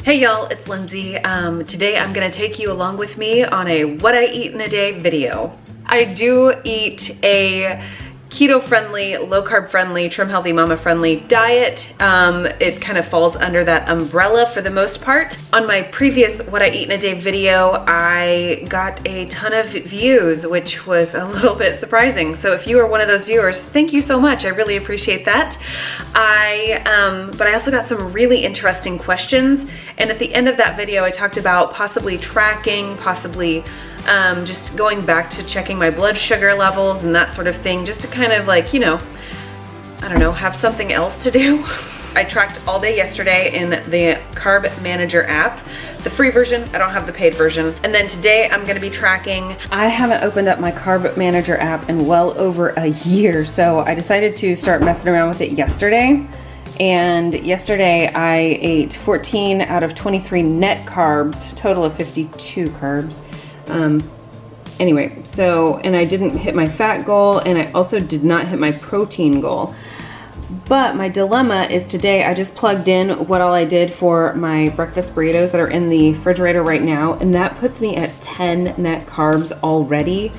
Hey y'all, it's Lindsey. Today I'm gonna take you along with me on a what I eat in a day video. I do eat a keto-friendly, low-carb-friendly, trim-healthy, mama-friendly diet. It kind of falls under that umbrella for the most part. On my previous What I Eat in a Day video, I got a ton of views, which was a little bit surprising. So if you are one of those viewers, thank you so much. I really appreciate that. But I also got some really interesting questions. And at the end of that video, I talked about possibly tracking, possibly just going back to checking my blood sugar levels and that sort of thing, just to kind of like, you know, I don't know, have something else to do. I tracked all day yesterday in the Carb Manager app, the free version. I don't have the paid version. And then today I'm gonna be tracking. I haven't opened up my Carb Manager app in well over a year, so I decided to start messing around with it yesterday. And yesterday I ate 14 out of 23 net carbs, total of 52 carbs. Anyway, so, and I didn't hit my fat goal, and I also did not hit my protein goal. But my dilemma is today I just plugged in what all I did for my breakfast burritos that are in the refrigerator right now, and that puts me at 10 net carbs already.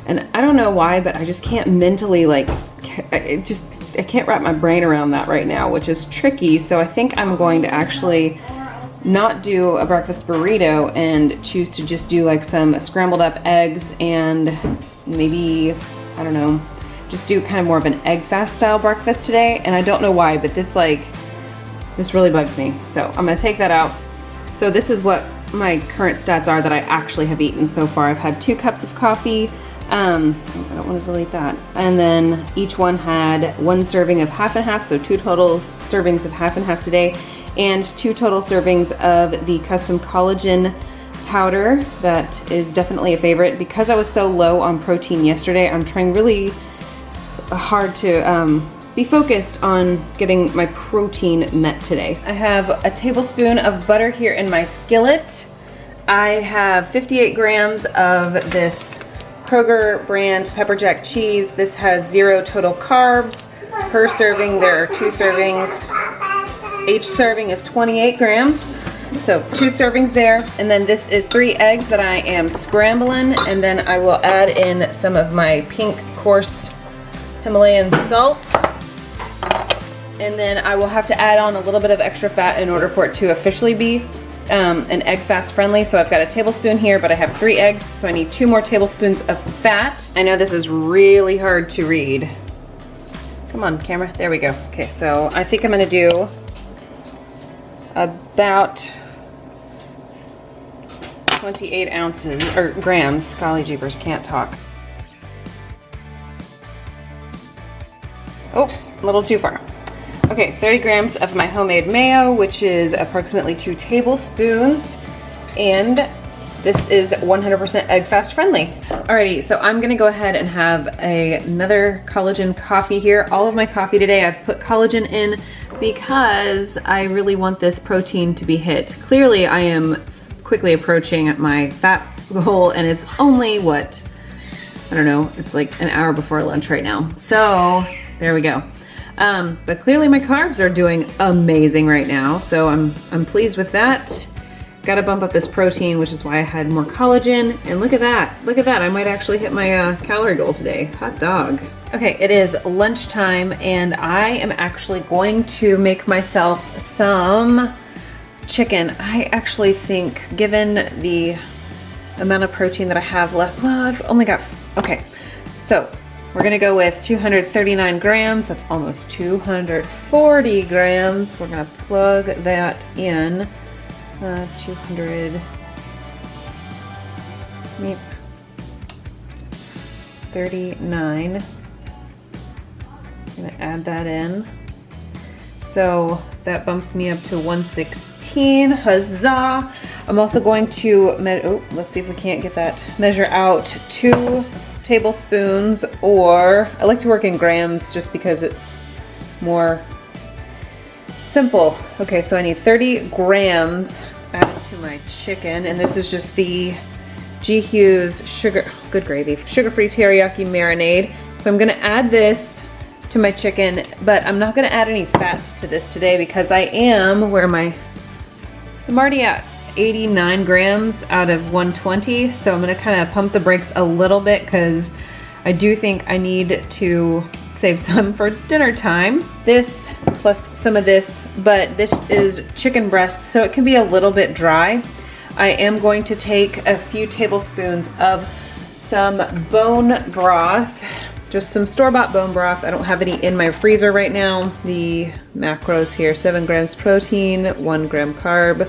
And I don't know why, but I just can't mentally, like, I can't wrap my brain around that right now, which is tricky. So I think I'm going to actually not do a breakfast burrito and choose to just do like some scrambled up eggs and maybe, I don't know, just do kind of more of an egg fast style breakfast today. And I don't know why, but this really bugs me. So I'm gonna take that out. So this is what my current stats are that I actually have eaten so far. I've had 2 cups of coffee. I don't want to delete that. And then each one had 1 serving of half and half, so 2 total servings of half and half today, and 2 total servings of the custom collagen powder. That is definitely a favorite. Because I was so low on protein yesterday, I'm trying really hard to be focused on getting my protein met today. I have a tablespoon of butter here in my skillet. I have 58 grams of this Kroger brand pepper jack cheese. This has 0 total carbs. Per serving, there are 2 servings. Each serving is 28 grams. So 2 servings there. And then this is 3 eggs that I am scrambling. And then I will add in some of my pink coarse Himalayan salt. And then I will have to add on a little bit of extra fat in order for it to officially be an egg fast friendly. So I've got a tablespoon here, but I have 3 eggs, so I need 2 more tablespoons of fat. I know this is really hard to read. Come on, camera, there we go. Okay, so I think I'm gonna do about 28 ounces, or grams, golly jeepers, can't talk. Oh, a little too far. Okay, 30 grams of my homemade mayo, which is approximately 2 tablespoons. And this is 100% egg fast friendly. Alrighty, so I'm gonna go ahead and have another collagen coffee here. All of my coffee today, I've put collagen in because I really want this protein to be hit. Clearly, I am quickly approaching my fat goal, and it's only what, I don't know, it's like an hour before lunch right now. So there we go. But clearly my carbs are doing amazing right now, so I'm pleased with that. Gotta bump up this protein, which is why I had more collagen. And look at that, I might actually hit my calorie goal today. Hot dog. Okay, it is lunchtime, and I am actually going to make myself some chicken. I actually think, given the amount of protein that I have left, well, I've only got, okay, so we're gonna go with 239 grams. That's almost 240 grams. We're gonna plug that in. 200, 39. I'm gonna add that in. So that bumps me up to 116, huzzah. I'm also going to, let's see if we can't get that, measure out 2 tablespoons, or I like to work in grams just because it's more simple. Okay, so I need 30 grams added to my chicken, and this is just the G. Hughes good gravy, sugar-free teriyaki marinade. So I'm gonna add this to my chicken, but I'm not gonna add any fat to this today because I am, where are my I'm already at 89 grams out of 120, so I'm gonna kind of pump the brakes a little bit because I do think I need to save some for dinner time. This plus some of this, but this is chicken breast, so it can be a little bit dry. I am going to take a few tablespoons of some bone broth, just some store-bought bone broth. I don't have any in my freezer right now. The macros here, 7 grams protein, 1 gram carb,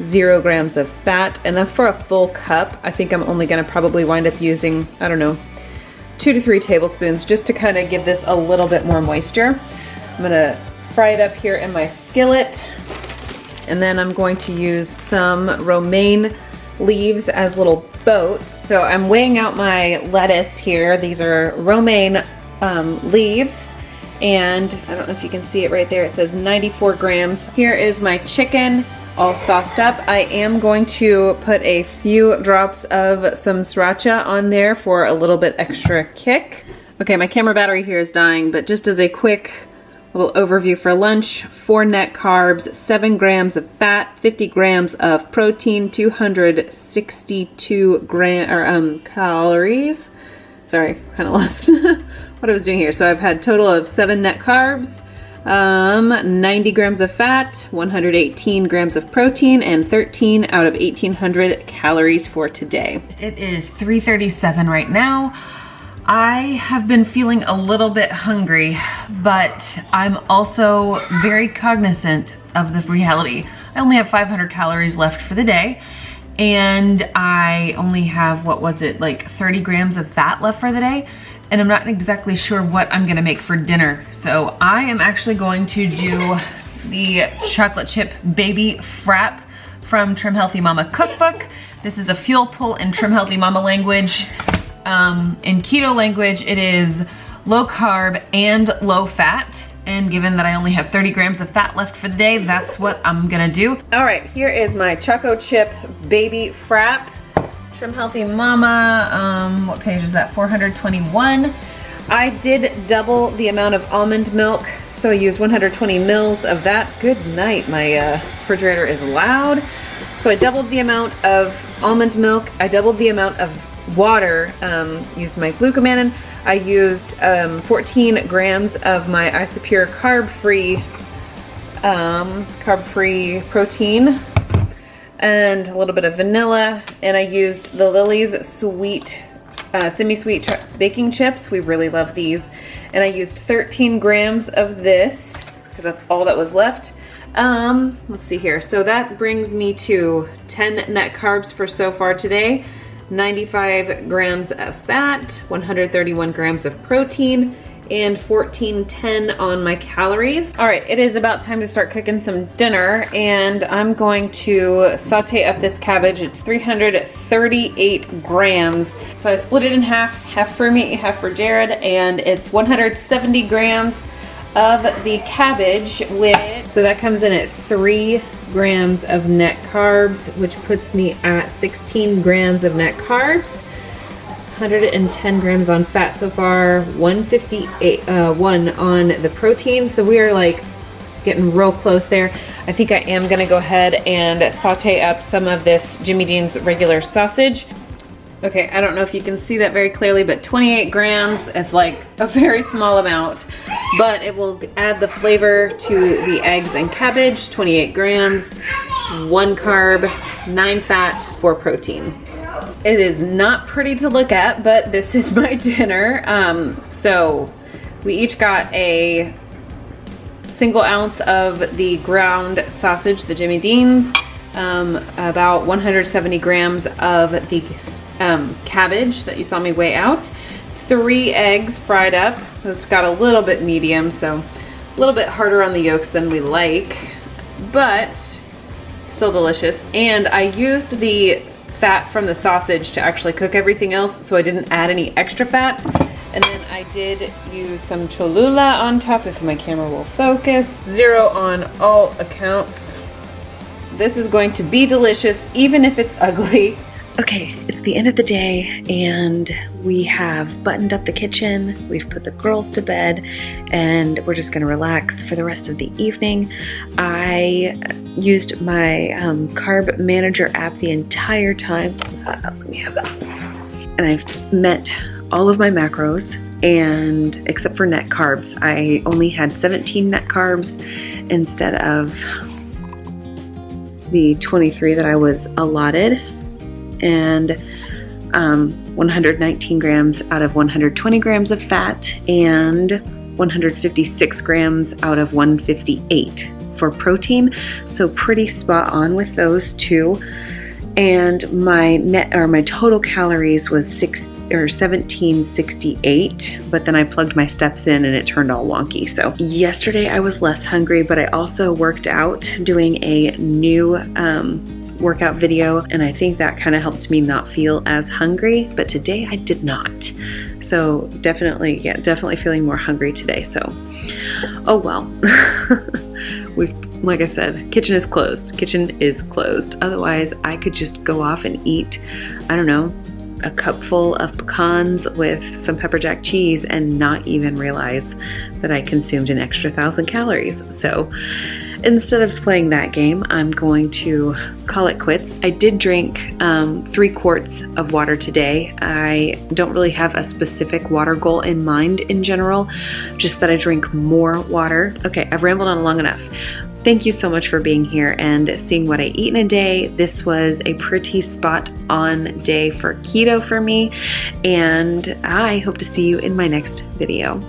0 grams of fat, and that's for a full cup. I think I'm only gonna probably wind up using, I don't know, 2 to 3 tablespoons just to kind of give this a little bit more moisture. I'm gonna fry it up here in my skillet, and then I'm going to use some romaine leaves as little boats. So I'm weighing out my lettuce here. These are romaine leaves, and I don't know if you can see it right there. It says 94 grams. Here is my chicken all sauced up. I am going to put a few drops of some sriracha on there for a little bit extra kick. Okay, my camera battery here is dying, but just as a quick little overview for lunch, 4 net carbs, 7 grams of fat, 50 grams of protein, 262 calories. Sorry, kind of lost what I was doing here. So I've had total of 7 net carbs, 90 grams of fat, 118 grams of protein, and 13 out of 1,800 calories for today. It is 3:37 right now. I have been feeling a little bit hungry, but I'm also very cognizant of the reality. I only have 500 calories left for the day, and I only have, what was it, like 30 grams of fat left for the day, and I'm not exactly sure what I'm gonna make for dinner. So I am actually going to do the chocolate chip baby frap from Trim Healthy Mama cookbook. This is a fuel pull in Trim Healthy Mama language. In keto language, it is low carb and low fat. And given that I only have 30 grams of fat left for the day, that's what I'm gonna do. All right, here is my Choco Chip Baby Frap. Trim Healthy Mama, what page is that? 421. I did double the amount of almond milk, so I used 120 mils of that. Good night, my refrigerator is loud. So I doubled the amount of almond milk. I doubled the amount of water, used my glucomannan. I used 14 grams of my Isopure carb-free protein and a little bit of vanilla, and I used the Lily's sweet, semi-sweet baking chips. We really love these. And I used 13 grams of this because that's all that was left. Let's see here. So that brings me to 10 net carbs for so far today. 95 grams of fat, 131 grams of protein, and 1410 on my calories. All right, it is about time to start cooking some dinner, and I'm going to saute up this cabbage. It's 338 grams. So I split it in half, half for me, half for Jared, and it's 170 grams of the cabbage with, so that comes in at 3 grams of net carbs, which puts me at 16 grams of net carbs, 110 grams on fat so far, 151 on the protein. So we are like getting real close there. I think I am gonna go ahead and saute up some of this Jimmy Dean's regular sausage. Okay, I don't know if you can see that very clearly, but 28 grams, it's like a very small amount, but it will add the flavor to the eggs and cabbage. 28 grams, 1 carb, 9 fat, 4 protein. It is not pretty to look at, but this is my dinner. So we each got a single ounce of the ground sausage, the Jimmy Dean's, about 170 grams of the cabbage that you saw me weigh out, 3 eggs fried up. It's got a little bit medium, so a little bit harder on the yolks than we like, but still delicious. And I used the fat from the sausage to actually cook everything else, so I didn't add any extra fat. And then I did use some Cholula on top, if my camera will focus. 0 on all accounts. This is going to be delicious, even if it's ugly. Okay, it's the end of the day and we have buttoned up the kitchen, we've put the girls to bed, and we're just gonna relax for the rest of the evening. I used my Carb Manager app the entire time. Let me have that. And I've met all of my macros, and except for net carbs, I only had 17 net carbs instead of the 23 that I was allotted, and 119 grams out of 120 grams of fat, and 156 grams out of 158 for protein. So pretty spot on with those two. And my total calories was 1768, but then I plugged my steps in and it turned all wonky. So yesterday I was less hungry, but I also worked out doing a new workout video, and I think that kind of helped me not feel as hungry, but today I did not. So definitely feeling more hungry today. So, oh well. Like I said, kitchen is closed. Otherwise, I could just go off and eat, I don't know, a cupful of pecans with some pepper jack cheese and not even realize that I consumed an extra 1,000 calories. So instead of playing that game, I'm going to call it quits. I did drink 3 quarts of water today. I don't really have a specific water goal in mind in general, just that I drink more water. Okay, I've rambled on long enough. Thank you so much for being here and seeing what I eat in a day. This was a pretty spot on day for keto for me, and I hope to see you in my next video.